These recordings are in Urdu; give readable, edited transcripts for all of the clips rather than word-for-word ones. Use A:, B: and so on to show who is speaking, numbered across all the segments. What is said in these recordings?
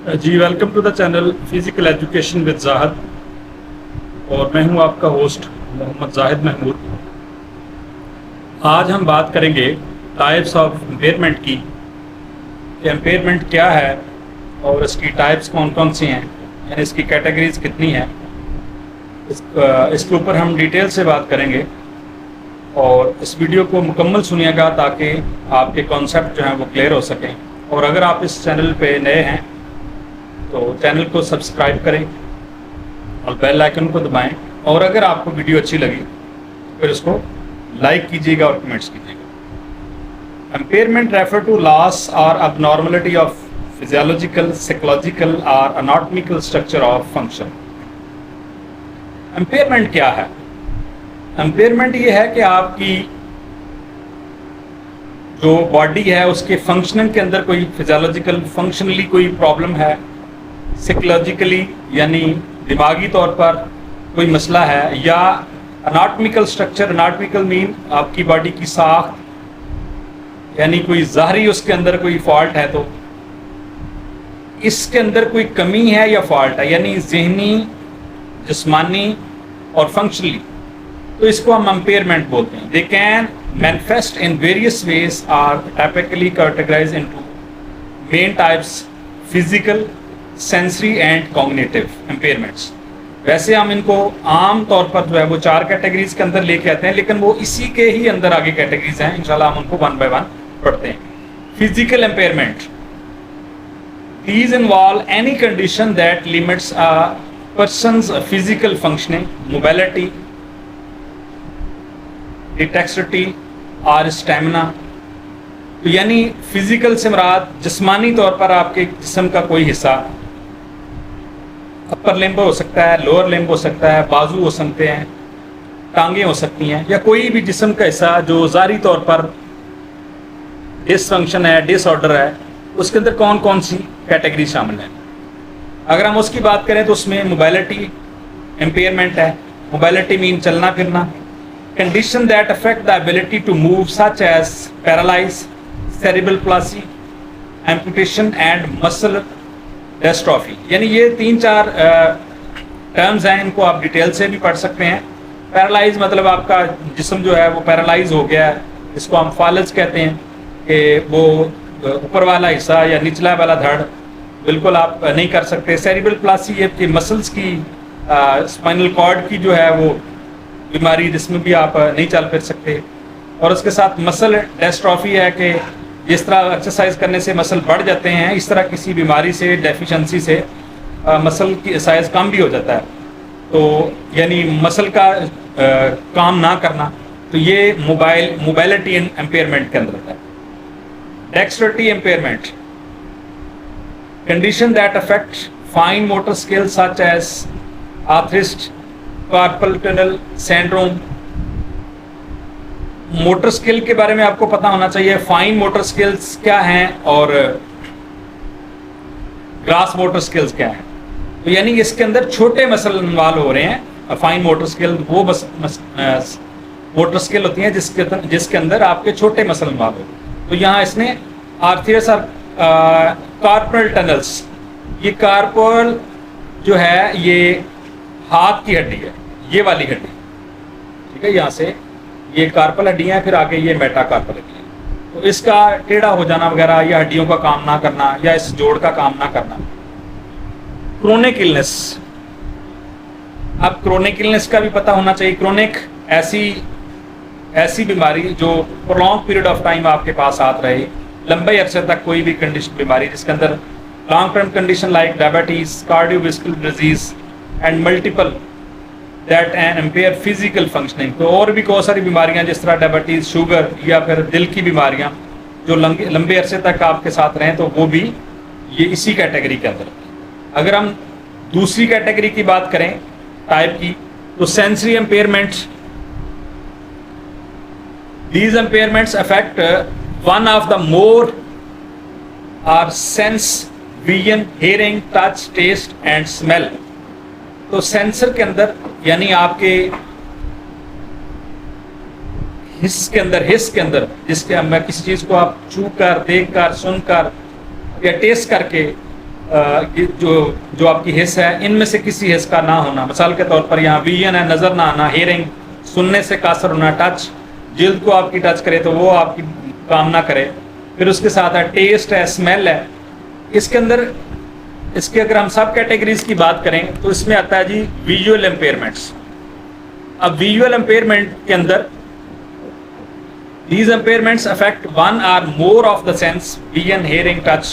A: G welcome to the channel physical education with Zahid, اور میں ہوں آپ کا ہوسٹ محمد زاہد محمود۔ آج ہم بات کریں گے ٹائپس آف امپیئرمنٹ کی، کہ امپیئرمنٹ کیا ہے اور اس کی ٹائپس کون کون سی ہیں، یعنی اس کی کیٹیگریز کتنی ہیں۔ اس کے اوپر ہم ڈیٹیل سے بات کریں گے، اور اس ویڈیو کو مکمل سنیے گا تاکہ آپ کے کانسیپٹ جو ہیں وہ کلیئر ہو سکیں۔ اور اگر آپ اس چینل پہ نئے ہیں تو چینل کو سبسکرائب کریں اور بیل آئیکن کو دبائیں، اور اگر آپ کو ویڈیو اچھی لگی پھر اس کو لائک کیجیے گا اور کمنٹس کیجیے گا۔ امپیئرمنٹ ریفر ٹو لاس اور اب نارملٹی آف فزیولوجیکل، سائیکولوجیکل اور اناٹمیکل اسٹرکچر آف فنکشن۔ امپیئرمنٹ کیا ہے؟ امپیئرمنٹ یہ ہے کہ آپ کی جو باڈی ہے اس کے فنکشننگ کے اندر کوئی فزیولوجیکل فنکشنلی کوئی پرابلم ہے، سائیکولوجیکلی یعنی دماغی طور پر کوئی مسئلہ ہے، یا اناٹمیکل اسٹرکچر، اناٹمیکل مین آپ کی باڈی کی ساخت، یعنی کوئی ظاہری اس کے اندر کوئی فالٹ ہے، تو اس کے اندر کوئی کمی ہے یا فالٹ ہے، یعنی ذہنی، جسمانی اور فنکشنلی، تو اس کو ہم امپیئرمنٹ بولتے ہیں۔ They can manifest in various ways are typically categorized into main types: physical, sensory and cognitive impairments. ویسے ہم ان کو عام طور پر جو ہے وہ 4 کیٹیگریز کے اندر لے کے آتے ہیں، لیکن وہ اسی کے ہی اندر آگے کیٹیگریز ہیں، انشاءاللہ ہم ان کو 1 بائی 1 پڑھتے ہیں۔ Physical impairment: These involve any condition that limits a person's physical functioning, mobility, dexterity or stamina۔ تو یعنی فزیکل سے مراد جسمانی طور پر آپ کے جسم کا کوئی حصہ، اپر لمب ہو سکتا ہے، لوور لمب ہو سکتا ہے، بازو ہو سکتے ہیں، ٹانگیں ہو سکتی ہیں، یا کوئی بھی جسم کا حصہ جو ظاہری طور پر ڈس فنکشن ہے، ڈس آرڈر ہے، اس کے اندر کون کون سی کیٹیگری شامل ہیں۔ اگر ہم اس کی بات کریں تو اس میں موبائلٹی امپیئرمنٹ ہے۔ موبائلٹی مین چلنا پھرنا۔ Condition that affect the ability to move such as paralysis, cerebral palsy, amputation and muscle dystrophy. یعنی یہ 3-4 ٹرمز ہیں، ان کو آپ ڈیٹیل سے بھی پڑھ سکتے ہیں۔ پیرالائز مطلب آپ کا جسم جو ہے وہ پیرالائز ہو گیا ہے، اس کو ہم فالج کہتے ہیں، کہ وہ اوپر والا حصہ یا نچلا والا دھڑ بالکل آپ نہیں کر سکتے۔ سیریبل پلاسی یہ کہ مسلس کی، اسپائنل کارڈ کی جو ہے وہ بیماری، جس میں بھی آپ نہیں چل پھر سکتے۔ اور اس کے ساتھ مسل ڈسٹرافی ہے کہ جس طرح ایکسرسائز کرنے سے مسل بڑھ جاتے ہیں، اس طرح کسی بیماری سے، ڈیفیشنسی سے مسل کی سائز کم بھی ہو جاتا ہے، تو یعنی مسل کا کام نہ کرنا، تو یہ موبائلٹی امپیئرمنٹ کے اندر ہوتا ہے۔ Dexterity impairment: condition that affect fine motor skill such as arthritis, carpal tunnel syndrome. Motor skill کے بارے میں آپ کو پتا ہونا چاہیے، فائن موٹر اسکلز کیا ہیں اور گراس موٹر اسکلز کیا ہیں۔ تو یعنی اس کے اندر چھوٹے مسل انوالو ہو رہے ہیں۔ فائن موٹر اسکل وہ موٹر اسکل ہوتی ہیں جس کے اندر آپ کے چھوٹے مسل انوالو ہو۔ تو یہاں اس نے آرتھرس اور کارپل ٹنلز، یہ کارپل جو ہے یہ ہاتھ کی ہڈی ہے، یہ والی ہڈی، ٹھیک ہے، یہاں سے یہ کارپل ہڈیاں ہیں، پھر آگے یہ میٹا کارپل ہڈیاں۔ تو اس کا ٹیڑھا ہو جانا وغیرہ، یا ہڈیوں کا کام نہ کرنا، یا اس جوڑ کا کام نہ کرنا۔ کرونک النس: اب کرونک النس کا بھی پتہ ہونا چاہیے۔ کرونک ایسی بیماری جو پرولونگ پیریڈ آف ٹائم آپ کے پاس آت رہے، لمبے عرصے تک کوئی بھی کنڈیشن بیماری جس کے اندر long term condition like diabetes, cardiovascular disease and multiple that and impair physical functioning. تو اور بھی بہت ساری بیماریاں جس طرح ڈائبٹیز، شوگر، یا پھر دل کی بیماریاں جو لمبے عرصے تک آپ کے ساتھ رہیں، تو وہ بھی یہ اسی کیٹیگری کے اندر۔ اگر ہم دوسری کیٹیگری کی بات کریں ٹائپ کی، تو sensory impairment: These impairments affect one of the more are sense: vision, hearing, touch, taste and smell۔ تو سینسر کے اندر یعنی آپ کے حس کے اندر جس کے میں کسی چیز کو آپ چھو کر، دیکھ کر، سن کر یا ٹیسٹ کر کے جو آپ کی حص ہے ان میں سے کسی حص کا نہ ہونا. مثال کے طور پر یہاں ویژن ہے, نظر نہ آنا, ہیئرنگ سننے سے قاصر ہونا, ٹچ جلد کو آپ کی ٹچ کرے تو وہ آپ کی کام نہ کرے. پھر اس کے ساتھ ہے ٹیسٹ ہے, اسمیل ہے. اس کے اندر اس کے اگر ہم سب کیٹیگریز کی بات کریں تو اس میں آتا ہے جی ویژول امپیئرمنٹس. اب ویژول امپیئرمنٹ کے اندر these impairments affect one or more of the sense, vision, hearing, touch.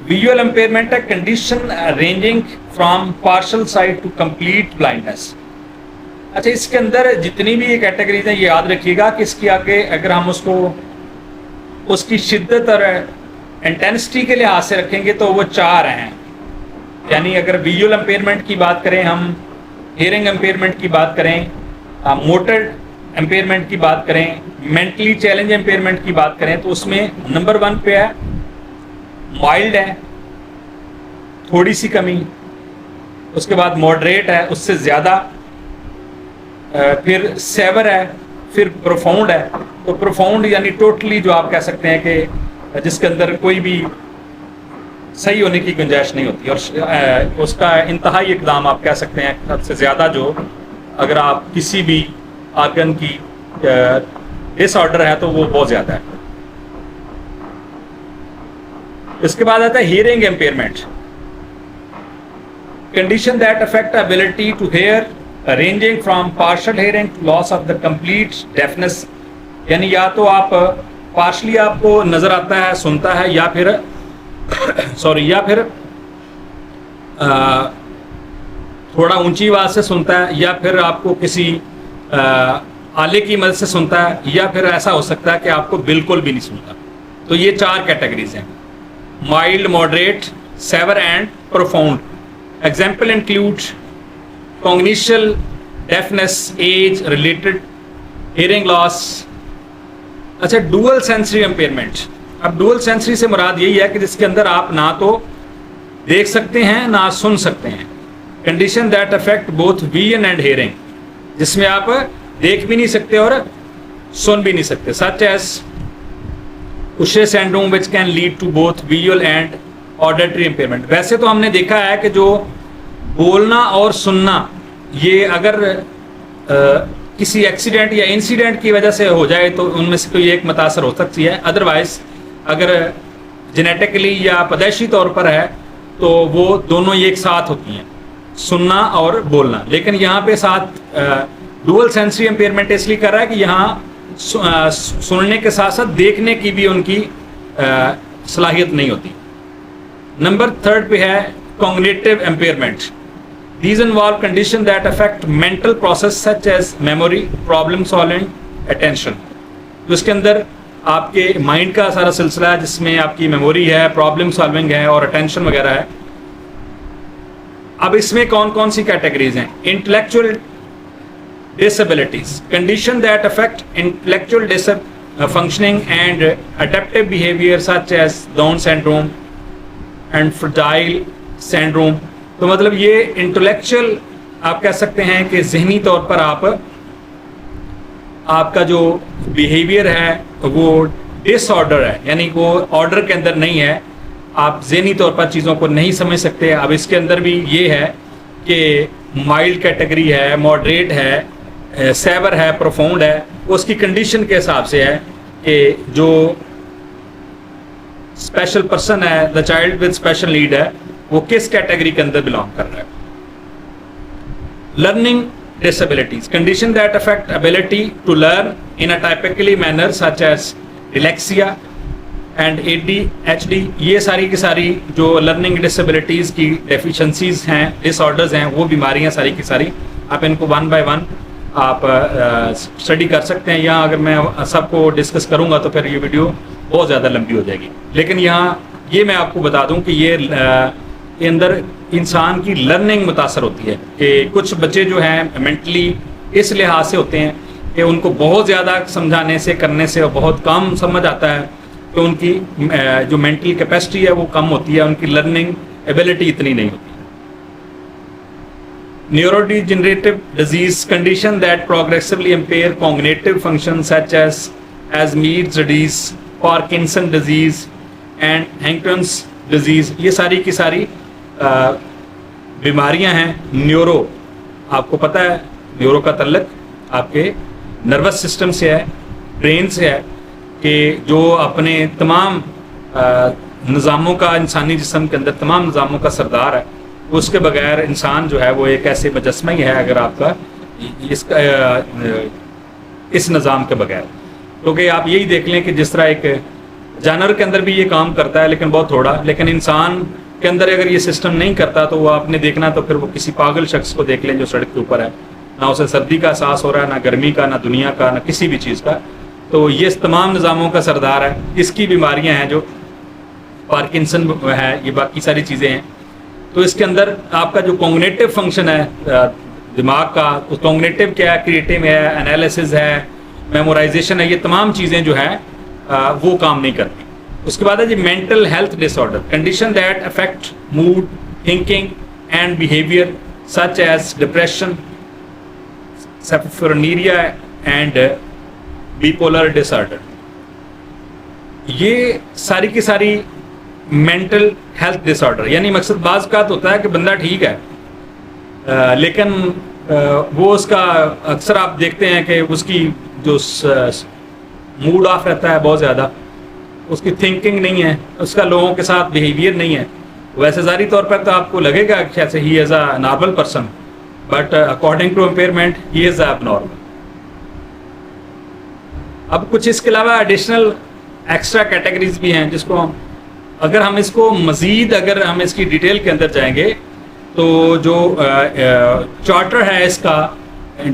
A: Visual impairment ہے condition ranging from partial sight to complete blindness. اچھا, اس کے اندر جتنی بھی یہ کیٹیگریز ہیں یہ یاد رکھیے گا کہ اس کی آگے اگر ہم اس کو اس کی شدت اور انٹینسٹی کے لحاظ سے رکھیں گے تو وہ 4 ہیں. یعنی اگر ویژول امپیئرمنٹ کی بات کریں, ہم ہیئرنگ امپیئرمنٹ کی بات کریں, موٹر امپیئرمنٹ کی بات کریں, مینٹلی چیلنج امپیئرمنٹ کی بات کریں تو اس میں نمبر 1 پہ ہے مائلڈ ہے, تھوڑی سی کمی. اس کے بعد ماڈریٹ ہے, اس سے زیادہ, پھر سیور ہے, پھر پروفاؤنڈ ہے. تو پروفاؤنڈ یعنی ٹوٹلی جو آپ کہہ سکتے ہیں کہ جس کے اندر کوئی بھی صحیح ہونے کی گنجائش نہیں ہوتی, اور اس کا انتہائی اقدام آپ کہہ سکتے ہیں حد سے زیادہ, جو اگر آپ کسی بھی آرگن کی ڈس آرڈر ہے تو وہ بہت زیادہ ہے. اس کے بعد آتا ہے hearing impairment, condition that affect ability to hear ranging from partial hearing to loss of the complete deafness. یعنی یا تو آپ پارشلی آپ کو نظر آتا ہے, سنتا ہے, یا پھر یا پھر تھوڑا اونچی آواز سے سنتا ہے, یا پھر آپ کو کسی آلے کی مدد سے سنتا ہے, یا پھر ایسا ہو سکتا ہے کہ آپ کو بالکل بھی نہیں سنتا. تو یہ 4 کیٹیگریز ہیں, mild, moderate, severe and profound. Example include کognitional deafness, age related hearing loss. اچھا, ڈوئل سینسری امپیئرمنٹ. اب ڈوئل سینسری سے مراد یہی ہے کہ جس کے اندر آپ نہ تو دیکھ سکتے ہیں نہ سن سکتے ہیں. Condition that affect both vision and hearing, جس میں آپ دیکھ بھی نہیں سکتے اور سن بھی نہیں سکتے. Such as Usher syndrome which can lead to both visual and auditory impairment. ویسے تو ہم نے دیکھا ہے کہ جو بولنا اور سننا یہ اگر کسی ایکسیڈنٹ یا انسیڈنٹ کی وجہ سے ہو جائے تو ان میں سے کوئی ایک متاثر ہو سکتی ہے. ادروائز اگر جینیٹکلی یا پیدائشی طور پر ہے تو وہ دونوں ایک ساتھ ہوتی ہیں, سننا اور بولنا. لیکن یہاں پہ ساتھ ڈوئل سینسری امپیئرمنٹ اس لیے کر رہا ہے کہ یہاں سننے کے ساتھ ساتھ دیکھنے کی بھی ان کی صلاحیت نہیں ہوتی. نمبر 3 پہ ہے cognitive impairment. These involve conditions that affect mental process such as memory, problem solving, attention. تو اس کے اندر آپ کے مائنڈ کا سارا سلسلہ ہے جس میں آپ کی میموری ہے, پرابلم سالونگ ہے اور اٹینشن وغیرہ ہے. اب اس میں کون کون سی کیٹیگریز ہیں؟ Intellectual disabilities, condition that effect intellectual functioning and adaptive behaviour such as down syndrome and fertile syndrome. تو مطلب یہ انٹلیکچوئل آپ کہہ سکتے ہیں کہ ذہنی طور پر آپ کا جو بیہیویئر ہے وہ ڈس آرڈر ہے, یعنی وہ آرڈر کے اندر نہیں ہے, آپ ذہنی طور پر چیزوں کو نہیں سمجھ سکتے. اب اس کے اندر بھی یہ ہے کہ مائلڈ کیٹیگری ہے, ماڈریٹ ہے, سیور ہے, پروفاؤنڈ ہے. اس کی کنڈیشن کے حساب سے ہے کہ جو اسپیشل پرسن ہے, the child with special need ہے, وہ کس کیٹیگری کے اندر بلانگ کر رہا ہے. Learning disabilities, condition that affect ability to learn in a typically manner such as dyslexia and ADHD. یہ ساری کی ساری جو لرننگ ڈسیبلٹیز کی ڈیفیشنسیز ہیں, ڈس آرڈرز ہیں, وہ بیماریاں ساری کی ساری آپ ان کو 1 by 1 آپ اسٹڈی کر سکتے ہیں. یہاں اگر میں سب کو ڈسکس کروں گا تو پھر یہ ویڈیو بہت زیادہ لمبی ہو جائے گی. لیکن یہاں یہ میں آپ کو بتا دوں کہ یہ اندر انسان کی لرننگ متاثر ہوتی ہے کہ کچھ بچے جو ہیں مینٹلی اس لحاظ سے ہوتے ہیں کہ ان کو بہت زیادہ سمجھانے سے کرنے سے بہت کم سمجھ آتا ہے, کہ ان کی جو مینٹل کیپیسٹی ہے وہ کم ہوتی ہے, ان کی لرننگ ایبلٹی اتنی نہیں ہوتی. Neurodegenerative disease, condition that progressively impair cognitive function such as Alzheimer's disease, Parkinson disease and Huntington's disease, یہ ساری کی ساری بیماریاں ہیں نیورو. آپ کو پتہ ہے نیورو کا تعلق آپ کے نروس سسٹم سے ہے، برین سے ہے، کہ جو اپنے تمام نظاموں کا، انسانی جسم کے اندر تمام نظاموں کا سردار ہے. اس کے بغیر انسان جو ہے وہ ایک ایسے مجسمہ ہی ہے اگر آپ کا اس نظام کے بغیر. کیونکہ آپ یہی دیکھ لیں کہ جس طرح ایک جانور کے اندر بھی یہ کام کرتا ہے لیکن بہت تھوڑا، لیکن انسان کے اندر اگر یہ سسٹم نہیں کرتا تو وہ آپ نے دیکھنا تو پھر وہ کسی پاگل شخص کو دیکھ لیں جو سڑک کے اوپر ہے، نہ اسے سردی کا احساس ہو رہا ہے، نہ گرمی کا، نہ دنیا کا، نہ کسی بھی چیز کا. تو یہ تمام نظاموں کا سردار ہے. اس کی بیماریاں ہیں جو پارکنسن ہے، یہ باقی ساری چیزیں ہیں. تو اس کے اندر آپ کا جو کوگنیٹو فنکشن ہے دماغ کا، اس کوگنیٹو کیا ہے، کریٹو ہے، انالیسز ہے، میمورائزیشن ہے، یہ تمام چیزیں جو ہیں وہ کام نہیں کرتی. اس کے بعد ہے جی mental health disorder, condition that affect mood, thinking and behaviour such as depression, schizophrenia and bipolar disorder. یہ ساری کی ساری مینٹل ہیلتھ ڈس آرڈر، یعنی مقصد بعض کا ہوتا ہے کہ بندہ ٹھیک ہے لیکن وہ اس کا اکثر آپ دیکھتے ہیں کہ اس کی جو موڈ آف رہتا ہے بہت زیادہ، اس کی تھنکنگ نہیں ہے، اس کا لوگوں کے ساتھ بیہیویئر نہیں ہے. ویسے ظاہری طور پر تو آپ کو لگے گا کہ ایسے ہی as a normal person, but according to impairment he is abnormal. اب کچھ اس کے علاوہ ایڈیشنل ایکسٹرا کیٹیگریز بھی ہیں جس کو اگر ہم اس کو مزید اگر ہم اس کی ڈیٹیل کے اندر جائیں گے تو جو چارٹر ہے اس کا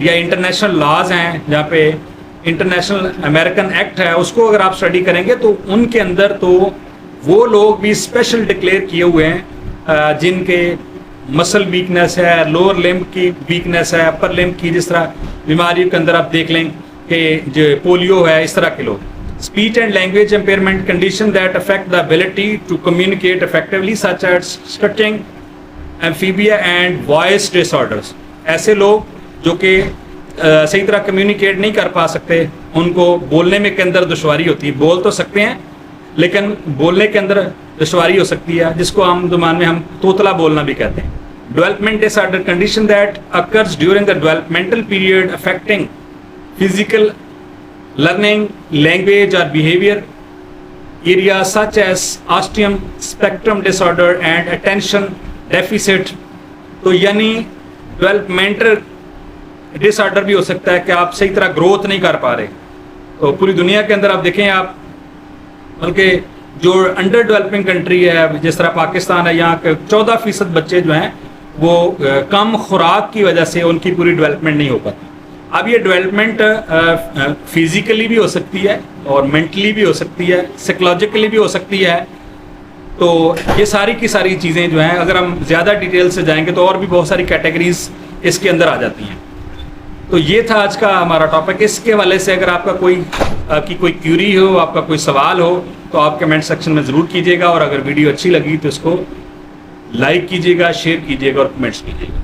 A: یا انٹرنیشنل لاز ہیں جہاں پہ انٹرنیشنل امریکن ایکٹ ہے، اس کو اگر آپ اسٹڈی کریں گے تو ان کے اندر تو وہ لوگ بھی اسپیشل ڈکلیئر کیے ہوئے ہیں جن کے مسل ویکنیس ہے، لوور لمب کی ویکنیس ہے، اپر لمب کی جس طرح بیماریوں کے اندر آپ دیکھ لیں کہ جو پولیو ہے، اس طرح کے لوگ. Speech and language impairment, condition that affect the ability to communicate effectively such as stuttering, ایمفیبیا اینڈ وائس ڈس آرڈرس. ایسے لوگ جو کہ صحیح طرح کمیونیکیٹ نہیں کر پا سکتے، ان کو بولنے میں کے اندر دشواری ہوتی ہے. بول تو سکتے ہیں لیکن بولنے کے اندر دشواری ہو سکتی ہے، جس کو عام زبان میں ہم توتلا بولنا بھی کہتے ہیں. Development disorder, condition that occurs during the developmental period affecting physical learning, language or behavior areas such as autism spectrum disorder and attention deficit. تو یعنی ڈیولپمنٹل ڈس آرڈر بھی ہو سکتا ہے کہ آپ صحیح طرح گروتھ نہیں کر پا رہے. تو پوری دنیا کے اندر آپ دیکھیں آپ، بلکہ جو انڈر ڈیولپنگ کنٹری ہے جس طرح پاکستان ہے، یہاں کے 14% بچے جو ہیں وہ کم خوراک کی وجہ سے ان کی پوری ڈیولپمنٹ نہیں ہو پاتی. اب یہ ڈیولپمنٹ فزیکلی بھی ہو سکتی ہے اور مینٹلی بھی ہو سکتی ہے، سائیکولوجیکلی بھی ہو سکتی ہے. تو یہ ساری کی ساری چیزیں جو ہیں اگر ہم زیادہ ڈیٹیل سے جائیں گے تو اور بھی بہت ساری کیٹیگریز اس کے اندر آ جاتی ہیں. تو یہ تھا آج کا ہمارا ٹاپک. اس کے حوالے سے اگر آپ کا کوئی کیوری ہو، آپ کا کوئی سوال ہو تو آپ کمنٹ سیکشن میں ضرور کیجیے گا، اور اگر ویڈیو اچھی لگی تو اس کو لائک کیجیے گا، شیئر کیجیے گا اور کمنٹس کیجیے گا.